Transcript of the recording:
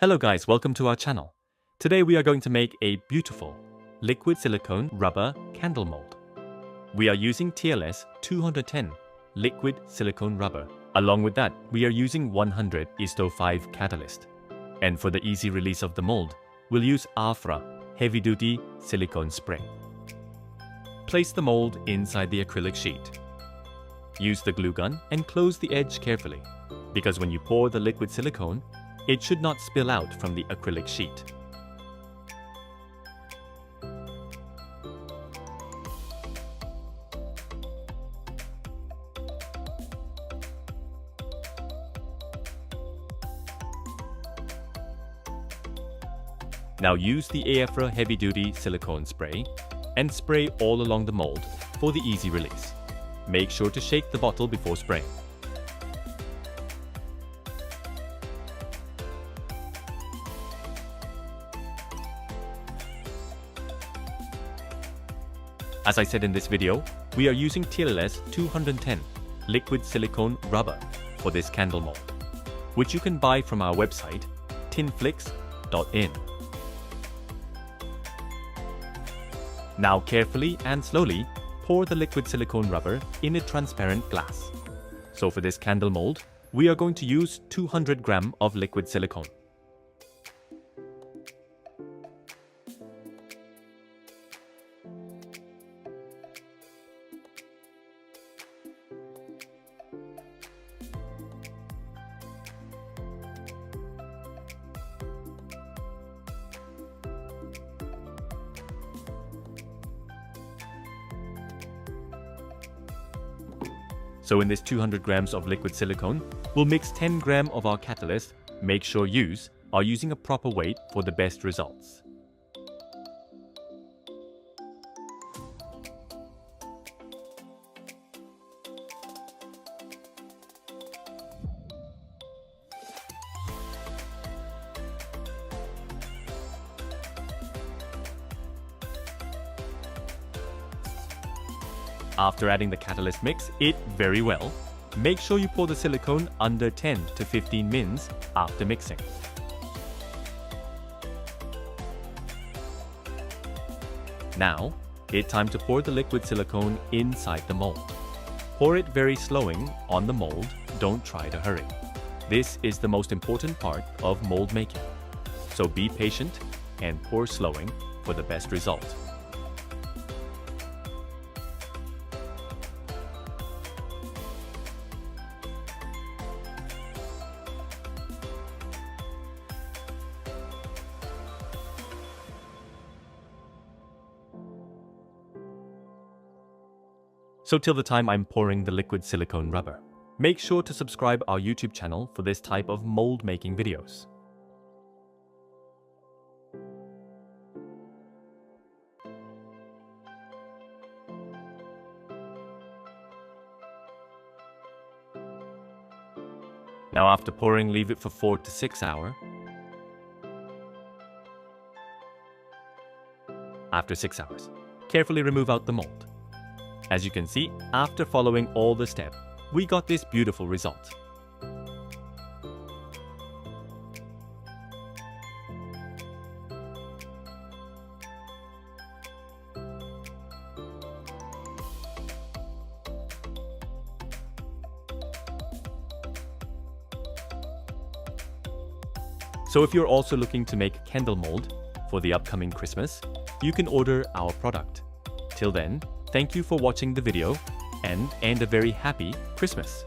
Hello guys, welcome to our channel. Today we are going to make a beautiful liquid silicone rubber candle mold. We are using TLS 210 liquid silicone rubber. Along with that, we are using 100:5 catalyst. And for the easy release of the mold, we'll use AFRA heavy-duty silicone spray. Place the mold inside the acrylic sheet. Use the glue gun and close the edge carefully, because when you pour the liquid silicone, it should not spill out from the acrylic sheet. Now use the AFRA heavy-duty silicone spray and spray all along the mold for the easy release. Make sure to shake the bottle before spraying. As I said in this video, we are using TLS 210 liquid silicone rubber for this candle mold, which you can buy from our website tinflix.in. Now carefully and slowly pour the liquid silicone rubber in a transparent glass. So for this candle mold, we are going to use 200 grams of liquid silicone. So in this 200 grams of liquid silicone, we'll mix 10 grams of our catalyst. Make sure you are using a proper weight for the best results. After adding the catalyst, mix it very well. Make sure you pour the silicone under 10 to 15 mins after mixing. Now, it's time to pour the liquid silicone inside the mold. Pour it very slowing on the mold, don't try to hurry. This is the most important part of mold making. So be patient and pour slowing for the best result. So till the time I'm pouring the liquid silicone rubber, make sure to subscribe our YouTube channel for this type of mold making videos. Now after pouring, leave it for 4 to 6 hours. After 6 hours, carefully remove out the mold. As you can see, after following all the steps, we got this beautiful result. So if you're also looking to make candle mold for the upcoming Christmas, you can order our product. Till then, thank you for watching the video and a very happy Christmas.